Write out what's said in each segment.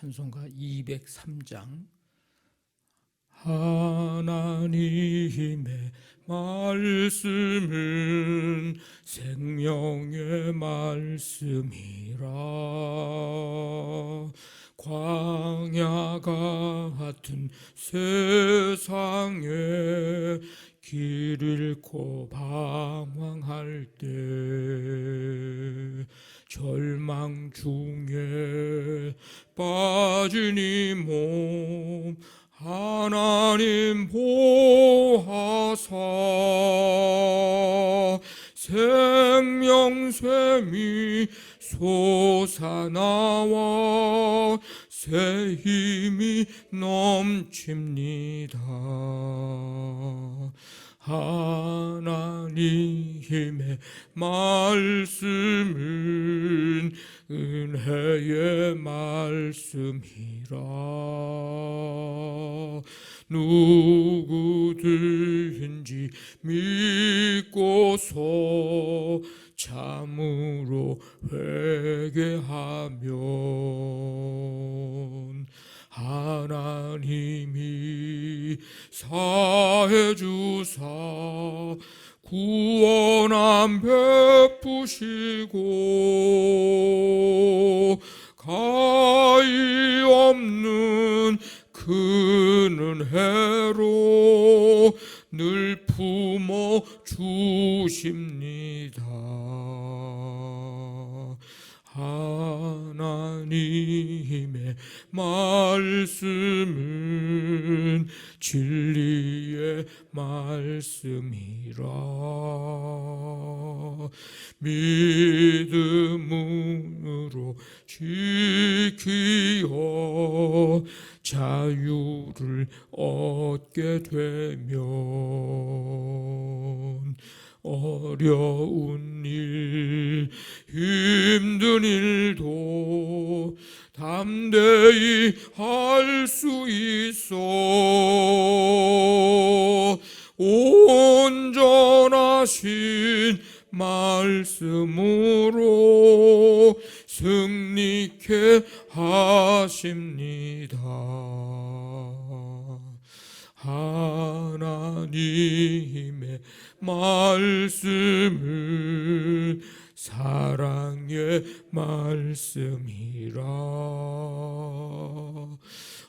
찬송가 203장. 하나님의 말씀은 생명의 말씀이라. 광야 같은 세상에 길 잃고 방황할 때, 절망 중에 빠진 이 몸 하나님 보하사 생명샘이 솟아나와 새 힘이 넘칩니다. 하나님의 말씀은 은혜의 말씀이라. 누구든지 믿고서 참으로 회개하면 하나님이 사해 주사 구원함 베푸시고 가히 없는 큰 은혜로 늘 품어 주십니다. 하나님의 말씀은 진리의 말씀이라. 믿음으로 지키어 자유를 얻게 되면 어려운 일, 힘든 일도 담대히 할 수 있어. 온전하신 말씀으로 승리케 하십니다. 하나님의 말씀은 사랑의 말씀이라.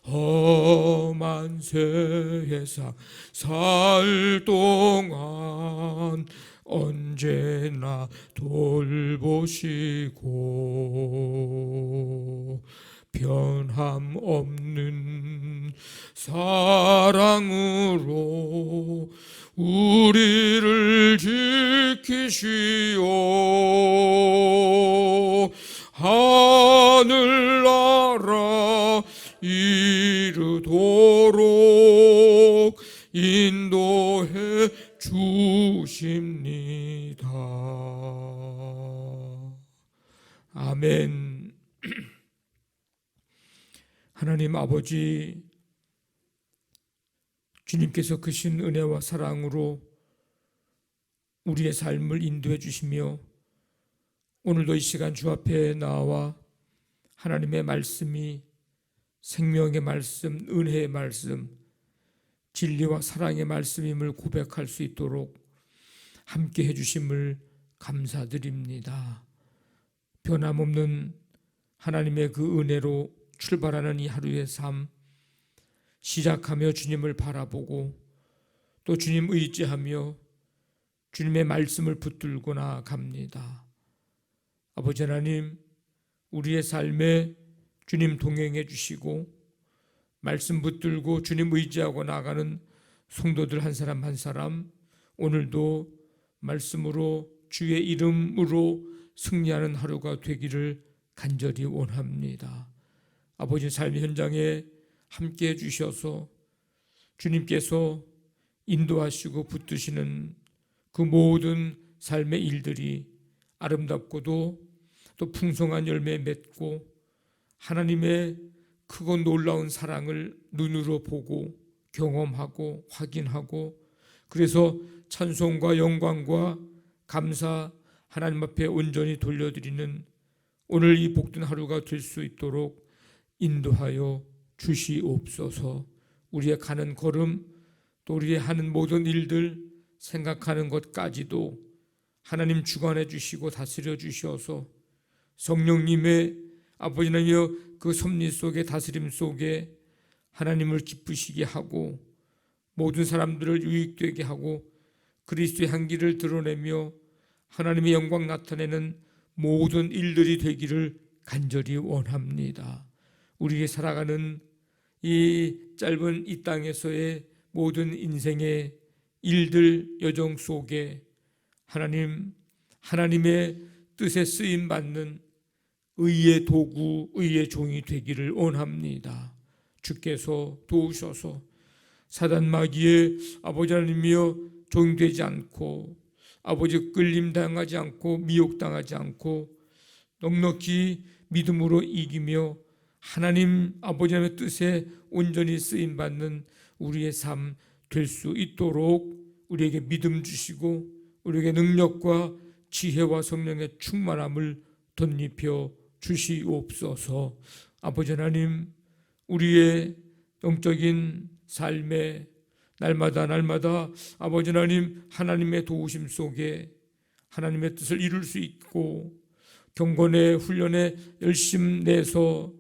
험한 세상 살 동안 언제나 돌보시고 변함없는 사랑으로 우리를 지키시오. 하늘나라 이르도록 인도해 주십니다. 아멘. 하나님 아버지, 주님께서 크신 은혜와 사랑으로 우리의 삶을 인도해 주시며 오늘도 이 시간 주 앞에 나와 하나님의 말씀이 생명의 말씀, 은혜의 말씀, 진리와 사랑의 말씀임을 고백할 수 있도록 함께 해주심을 감사드립니다. 변함없는 하나님의 그 은혜로 출발하는 이 하루의 삶, 시작하며 주님을 바라보고 또 주님 의지하며 주님의 말씀을 붙들고 나아갑니다. 아버지 하나님, 우리의 삶에 주님 동행해 주시고 말씀 붙들고 주님 의지하고 나가는 성도들 한 사람 한 사람, 오늘도 말씀으로 주의 이름으로 승리하는 하루가 되기를 간절히 원합니다. 아버지, 삶의 현장에 함께해 주셔서 주님께서 인도하시고 붙드시는 그 모든 삶의 일들이 아름답고도 또 풍성한 열매 맺고 하나님의 크고 놀라운 사랑을 눈으로 보고 경험하고 확인하고, 그래서 찬송과 영광과 감사 하나님 앞에 온전히 돌려드리는 오늘 이 복된 하루가 될 수 있도록 인도하여 주시옵소서. 우리의 가는 걸음, 또 우리의 하는 모든 일들, 생각하는 것까지도 하나님 주관해 주시고 다스려 주시어서 성령님의 아버지 하나님의 그 섭리 속에, 다스림 속에 하나님을 기쁘시게 하고 모든 사람들을 유익되게 하고 그리스도의 향기를 드러내며 하나님의 영광 나타내는 모든 일들이 되기를 간절히 원합니다. 우리의 살아가는 이 짧은 이 땅에서의 모든 인생의 일들, 여정 속에 하나님의 뜻에 쓰임받는 의의 도구, 의의 종이 되기를 원합니다. 주께서 도우셔서 사단 마귀의 아버지 하나님이여 종되지 않고 아버지 끌림당하지 않고 미혹당하지 않고 넉넉히 믿음으로 이기며 하나님 아버지 하나님의 뜻에 온전히 쓰임받는 우리의 삶 될 수 있도록 우리에게 믿음 주시고 우리에게 능력과 지혜와 성령의 충만함을 덧입혀 주시옵소서. 아버지 하나님, 우리의 영적인 삶에 날마다 아버지 하나님, 하나님의 도우심 속에 하나님의 뜻을 이룰 수 있고 경건의 훈련에 열심 내서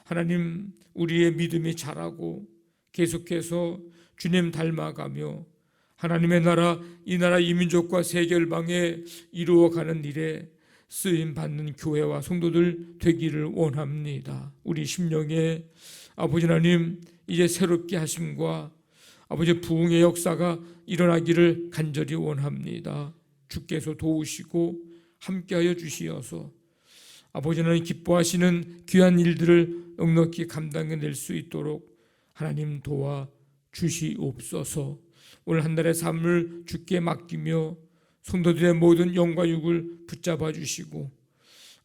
하나님 우리의 믿음이 자라고 계속해서 주님 닮아가며 하나님의 나라, 이 나라 이민족과 세계열방에 이루어가는 일에 쓰임받는 교회와 성도들 되기를 원합니다. 우리 심령에 아버지 하나님 이제 새롭게 하심과 아버지 부흥의 역사가 일어나기를 간절히 원합니다. 주께서 도우시고 함께하여 주시어서 아버지 하나님 기뻐하시는 귀한 일들을 넉넉히 감당해낼 수 있도록 하나님 도와 주시옵소서. 오늘 한 달의 삶을 주께 맡기며 성도들의 모든 영과 육을 붙잡아 주시고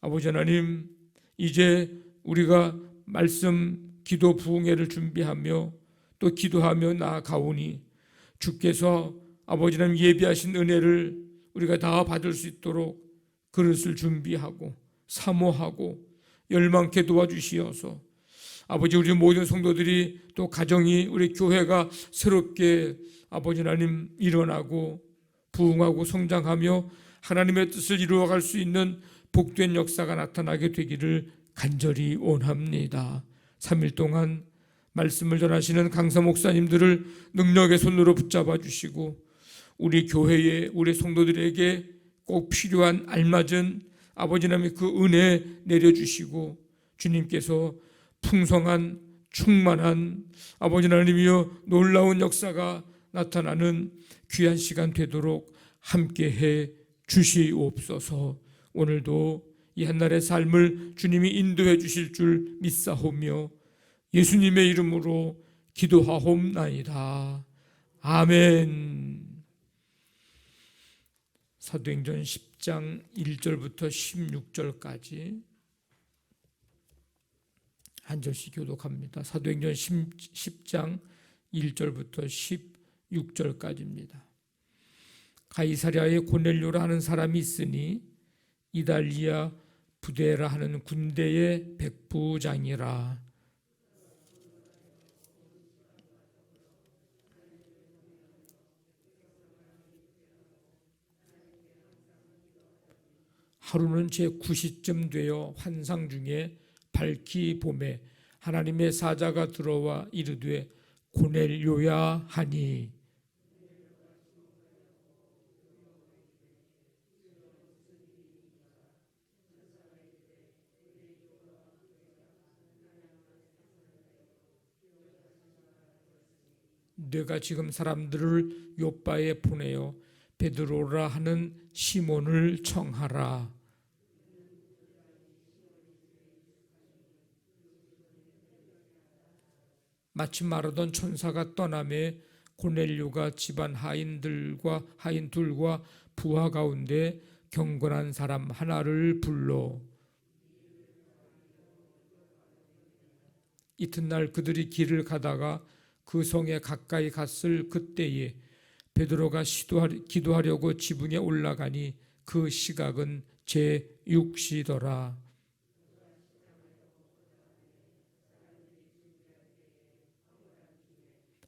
아버지 하나님 이제 우리가 말씀 기도 부흥회를 준비하며 또 기도하며 나아가오니 주께서 아버지 하나님 예비하신 은혜를 우리가 다 받을 수 있도록 그릇을 준비하고 사모하고 열망케 도와주시어서 아버지 우리 모든 성도들이 또 가정이 우리 교회가 새롭게 아버지 하나님 일어나고 부흥하고 성장하며 하나님의 뜻을 이루어갈 수 있는 복된 역사가 나타나게 되기를 간절히 원합니다. 3일 동안 말씀을 전하시는 강사 목사님들을 능력의 손으로 붙잡아 주시고 우리 교회에 우리 성도들에게 꼭 필요한 알맞은 아버지 하나님의 그 은혜 내려주시고 주님께서 풍성한 충만한 아버지 하나님이여 놀라운 역사가 나타나는 귀한 시간 되도록 함께해 주시옵소서. 오늘도 이 한날의 삶을 주님이 인도해 주실 줄 믿사오며 예수님의 이름으로 기도하옵나이다. 아멘. 사도행전 10장 1절부터 16절까지 한 절씩 교독합니다. 사도행전 10장 1절부터 16절까지입니다. 가이사랴에 고넬료라 하는 사람이 있으니 이달리아 부데라 하는 군대의 백부장이라. 하루는 제9시쯤 되어 환상 중에 밝기 봄에 하나님의 사자가 들어와 이르되 고넬료야 하니 내가 지금 사람들을 요바에 보내어 베드로라 하는 시몬을 청하라. 마침 마르던 천사가 떠나매 고넬료가 집안 하인 둘과 부하 가운데 경건한 사람 하나를 불러 이튿날 그들이 길을 가다가 그 성에 가까이 갔을 그때에 베드로가 기도하려고 지붕에 올라가니 그 시각은 제6시더라.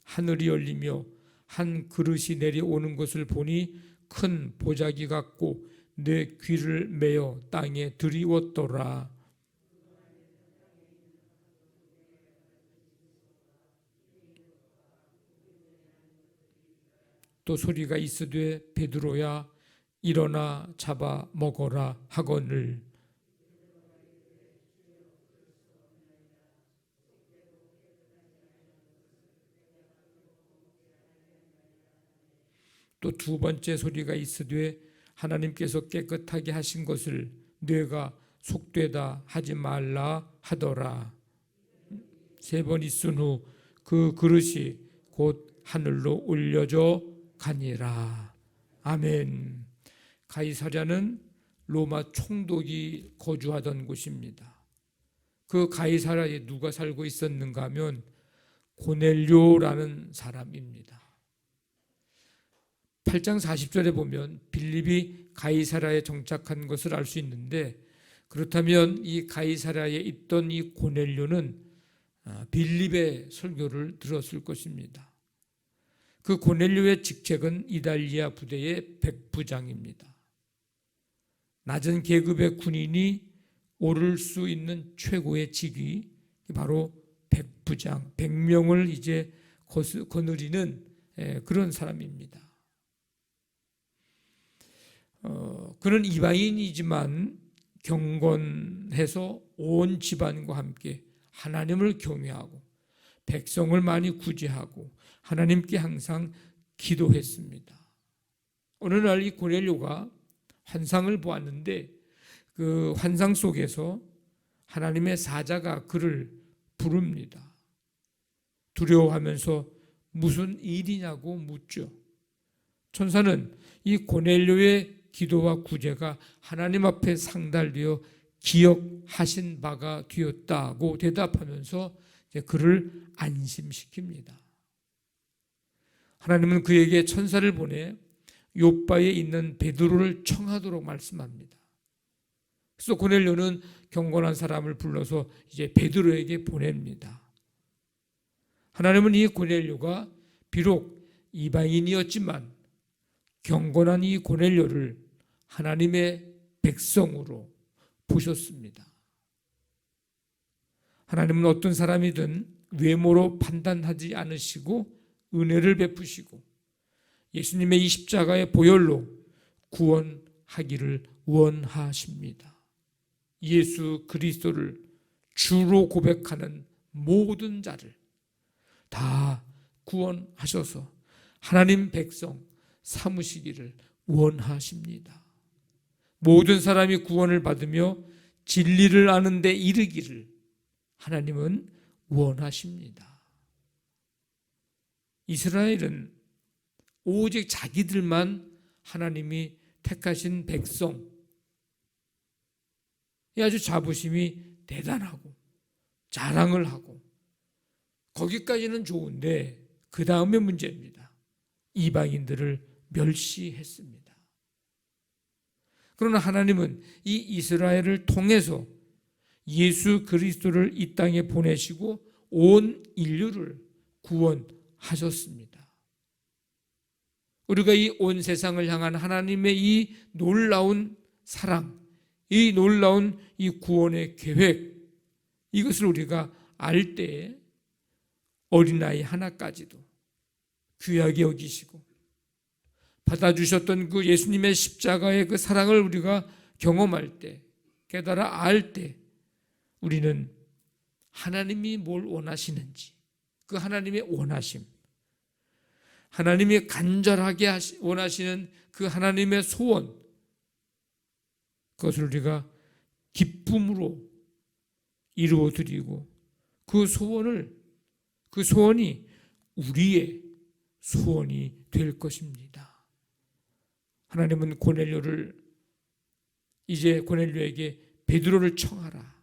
하늘이 열리며 한 그릇이 내려오는 것을 보니 큰 보자기 같고 내 귀를 메어 땅에 들이웠더라. 또 소리가 있으되 베드로야 일어나 잡아 먹어라 하거늘. 또 두 번째 소리가 있으되 하나님께서 깨끗하게 하신 것을 뇌가 속되다 하지 말라 하더라. 세 번 있은 후 그 그릇이 곧 하늘로 올려져 가니라. 아멘. 가이사랴는 로마 총독이 거주하던 곳입니다. 그 가이사랴에 누가 살고 있었는가 하면 고넬료라는 사람입니다. 8장 40절에 보면 빌립이 가이사랴에 정착한 것을 알 수 있는데, 그렇다면 이 가이사랴에 있던 이 고넬료는 빌립의 설교를 들었을 것입니다. 그 고넬료의 직책은 이달리아 부대의 백부장입니다. 낮은 계급의 군인이 오를 수 있는 최고의 직위, 바로 백부장, 100명을 이제 거느리는 그런 사람입니다. 그는 이방인이지만 경건해서 온 집안과 함께 하나님을 경외하고 백성을 많이 구제하고 하나님께 항상 기도했습니다. 어느 날 이 고넬료가 환상을 보았는데 그 환상 속에서 하나님의 사자가 그를 부릅니다. 두려워하면서 무슨 일이냐고 묻죠. 천사는 이 고넬료의 기도와 구제가 하나님 앞에 상달되어 기억하신 바가 되었다고 대답하면서 그를 안심시킵니다. 하나님은 그에게 천사를 보내 요바에 있는 베드로를 청하도록 말씀합니다. 그래서 고넬료는 경건한 사람을 불러서 이제 베드로에게 보냅니다. 하나님은 이 고넬료가 비록 이방인이었지만 경건한 이 고넬료를 하나님의 백성으로 보셨습니다. 하나님은 어떤 사람이든 외모로 판단하지 않으시고 은혜를 베푸시고 예수님의 이 십자가의 보혈로 구원하기를 원하십니다. 예수 그리스도를 주로 고백하는 모든 자를 다 구원하셔서 하나님 백성 삼으시기를 원하십니다. 모든 사람이 구원을 받으며 진리를 아는 데 이르기를 하나님은 원하십니다. 이스라엘은 오직 자기들만 하나님이 택하신 백성, 아주 자부심이 대단하고 자랑을 하고 거기까지는 좋은데 그 다음에 문제입니다. 이방인들을 멸시했습니다. 그러나 하나님은 이 이스라엘을 통해서 예수 그리스도를 이 땅에 보내시고 온 인류를 구원하셨습니다. 우리가 이 온 세상을 향한 하나님의 이 놀라운 사랑, 이 놀라운 이 구원의 계획, 이것을 우리가 알 때에 어린아이 하나까지도 귀하게 여기시고 받아주셨던 그 예수님의 십자가의 그 사랑을 우리가 경험할 때, 깨달아 알 때 우리는 하나님이 뭘 원하시는지, 그 하나님의 원하심, 하나님이 간절하게 원하시는 그 하나님의 소원, 그것을 우리가 기쁨으로 이루어드리고 그 소원이 우리의 소원이 될 것입니다. 하나님은 고넬료에게 베드로를 청하라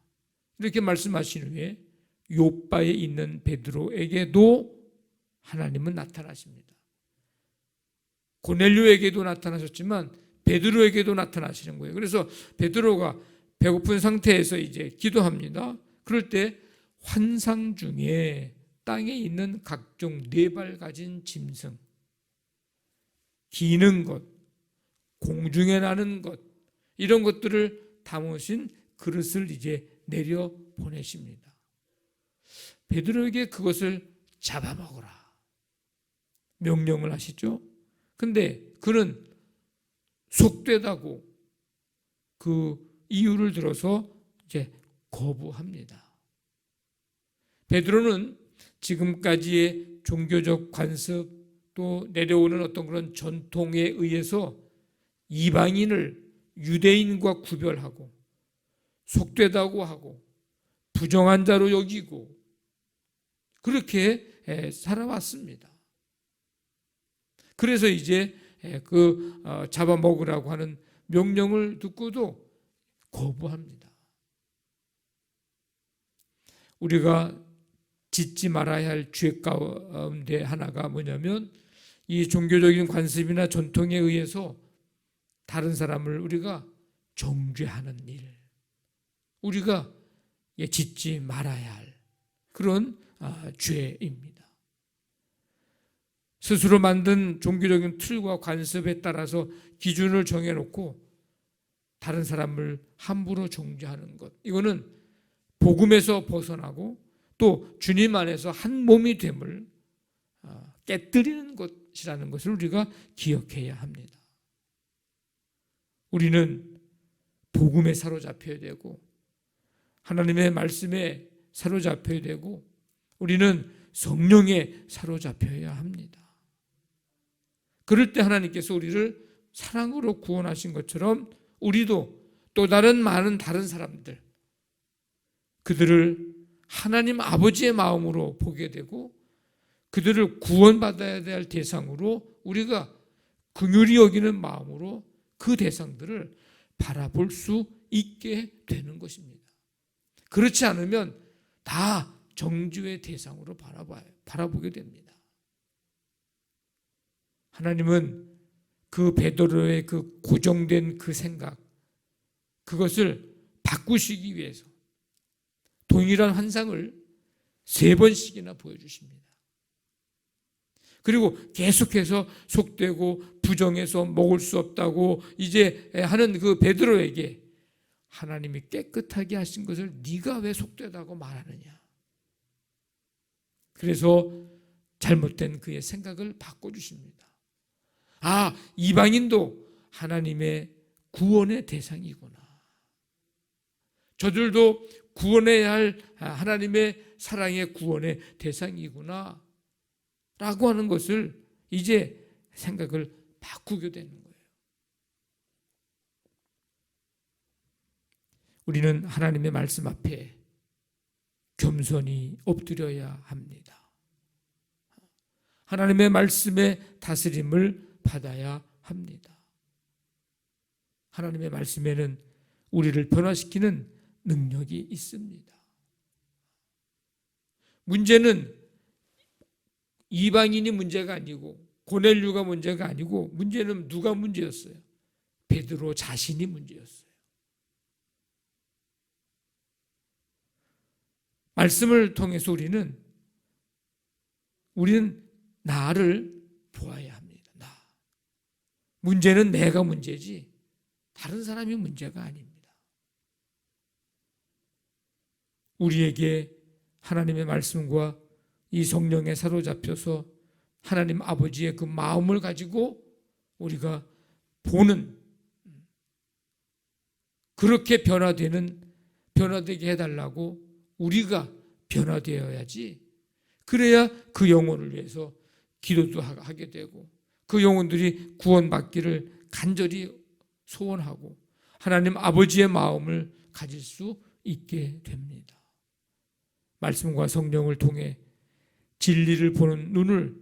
이렇게 말씀하신 후에 요바에 있는 베드로에게도 하나님은 나타나십니다. 고넬료에게도 나타나셨지만 베드로에게도 나타나시는 거예요. 그래서 베드로가 배고픈 상태에서 이제 기도합니다. 그럴 때 환상 중에 땅에 있는 각종 네 발 가진 짐승, 기는 것, 공중에 나는 것, 이런 것들을 담으신 그릇을 이제 내려 보내십니다. 베드로에게 그것을 잡아먹으라 명령을 하시죠. 근데 그는 속되다고 그 이유를 들어서 이제 거부합니다. 베드로는 지금까지의 종교적 관습 또 내려오는 어떤 그런 전통에 의해서 이방인을 유대인과 구별하고 속되다고 하고 부정한 자로 여기고 그렇게 살아왔습니다. 그래서 이제 잡아먹으라고 하는 명령을 듣고도 거부합니다. 우리가 짓지 말아야 할 죄 가운데 하나가 뭐냐면 이 종교적인 관습이나 전통에 의해서 다른 사람을 우리가 정죄하는 일, 우리가 짓지 말아야 할 그런 죄입니다. 스스로 만든 종교적인 틀과 관습에 따라서 기준을 정해놓고 다른 사람을 함부로 정죄하는 것, 이거는 복음에서 벗어나고 또 주님 안에서 한 몸이 됨을 깨뜨리는 것이라는 것을 우리가 기억해야 합니다. 우리는 복음에 사로잡혀야 되고 하나님의 말씀에 사로잡혀야 되고 우리는 성령에 사로잡혀야 합니다. 그럴 때 하나님께서 우리를 사랑으로 구원하신 것처럼 우리도 또 많은 다른 사람들, 그들을 하나님 아버지의 마음으로 보게 되고 그들을 구원받아야 될 대상으로 우리가 긍휼히 여기는 마음으로 그 대상들을 바라볼 수 있게 되는 것입니다. 그렇지 않으면 다 정죄의 대상으로 바라보게 됩니다. 하나님은 그 베드로의 그 고정된 그 생각, 그것을 바꾸시기 위해서 동일한 환상을 3번씩이나 보여주십니다. 그리고 계속해서 속되고 부정해서 먹을 수 없다고 이제 하는 그 베드로에게 하나님이 깨끗하게 하신 것을 네가 왜 속되다고 말하느냐. 그래서 잘못된 그의 생각을 바꿔주십니다. 이방인도 하나님의 구원의 대상이구나. 저들도 구원해야 할 하나님의 사랑의 구원의 대상이구나 라고 하는 것을 이제 생각을 바꾸게 되는 거예요. 우리는 하나님의 말씀 앞에 겸손히 엎드려야 합니다. 하나님의 말씀의 다스림을 받아야 합니다. 하나님의 말씀에는 우리를 변화시키는 능력이 있습니다. 문제는 이방인이 문제가 아니고 고넬료가 문제가 아니고 문제는 누가 문제였어요? 베드로 자신이 문제였어요. 말씀을 통해서 우리는 나를 보아야 합니다. 문제는 내가 문제지 다른 사람이 문제가 아닙니다. 우리에게 하나님의 말씀과 이 성령에 사로잡혀서 하나님 아버지의 그 마음을 가지고 우리가 보는, 그렇게 변화되게 해달라고 우리가 변화되어야지. 그래야 그 영혼을 위해서 기도도 하게 되고 그 영혼들이 구원받기를 간절히 소원하고 하나님 아버지의 마음을 가질 수 있게 됩니다. 말씀과 성령을 통해 진리를 보는 눈을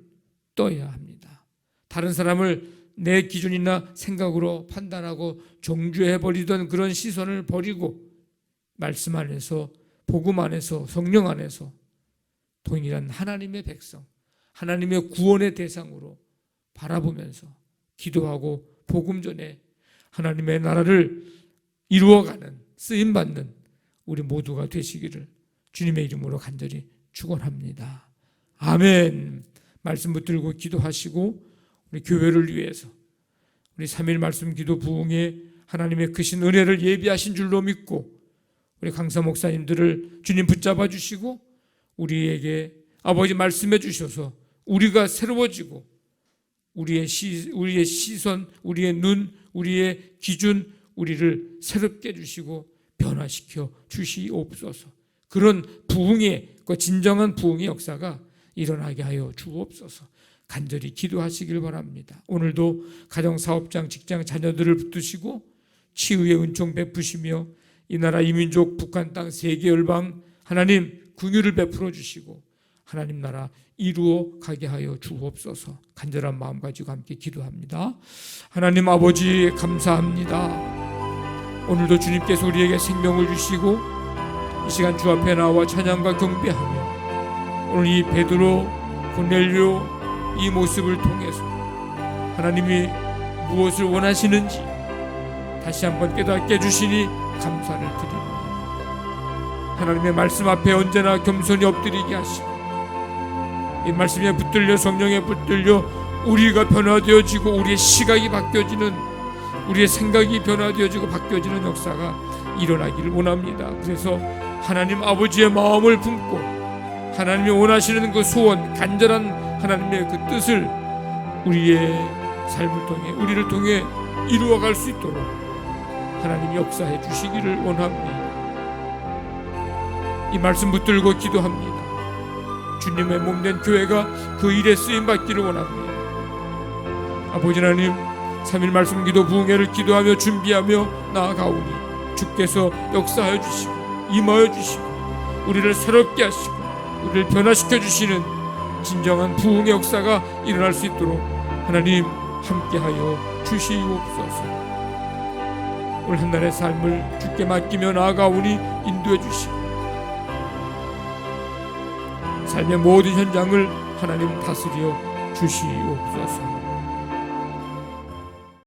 떠야 합니다. 다른 사람을 내 기준이나 생각으로 판단하고 정죄해버리던 그런 시선을 버리고 말씀 안에서, 복음 안에서, 성령 안에서 동일한 하나님의 백성, 하나님의 구원의 대상으로 바라보면서 기도하고 복음 전에 하나님의 나라를 이루어가는, 쓰임받는 우리 모두가 되시기를 주님의 이름으로 간절히 축원합니다. 아멘. 말씀 붙들고 기도하시고 우리 교회를 위해서 우리 3일 말씀 기도 부흥에 하나님의 크신 은혜를 예비하신 줄로 믿고 우리 강사 목사님들을 주님 붙잡아 주시고 우리에게 아버지 말씀해 주셔서 우리가 새로워지고 우리의 시선, 우리의 눈, 우리의 기준, 우리를 새롭게 해주시고 변화시켜 주시옵소서. 그런 부흥의, 그 진정한 부흥의 역사가 일어나게 하여 주옵소서. 간절히 기도하시길 바랍니다. 오늘도 가정사업장, 직장, 자녀들을 붙드시고 치유의 은총 베푸시며 이 나라 이민족 북한 땅 세계 열방 하나님 긍휼을 베풀어 주시고 하나님 나라 이루어 가게 하여 주옵소서. 간절한 마음 가지고 함께 기도합니다. 하나님 아버지 감사합니다. 오늘도 주님께서 우리에게 생명을 주시고 이 시간 주 앞에 나와 찬양과 경배하며 오늘 이 베드로, 고넬료 이 모습을 통해서 하나님이 무엇을 원하시는지 다시 한번 깨닫게 해주시니 감사를 드립니다. 하나님의 말씀 앞에 언제나 겸손히 엎드리게 하시고 이 말씀에 붙들려 성령에 붙들려 우리가 변화되어지고 우리의 시각이 바뀌어지는, 우리의 생각이 변화되어지고 바뀌어지는 역사가 일어나기를 원합니다. 그래서 하나님 아버지의 마음을 품고 하나님이 원하시는 그 소원, 간절한 하나님의 그 뜻을 우리의 삶을 통해, 우리를 통해 이루어갈 수 있도록 하나님 역사해 주시기를 원합니다. 이 말씀 붙들고 기도합니다. 주님의 몸된 교회가 그 일에 쓰임받기를 원합니다. 아버지 하나님, 3일 말씀 기도 부흥회를 기도하며 준비하며 나아가오니 주께서 역사하여 주시고 임하여 주시고 우리를 새롭게 하시고 우리를 변화시켜 주시는 진정한 부흥의 역사가 일어날 수 있도록 하나님 함께하여 주시옵소서. 오늘 한 날의 삶을 주께 맡기며 나아가오니 인도해 주시고 삶의 모든 현장을 하나님 다스려 주시옵소서.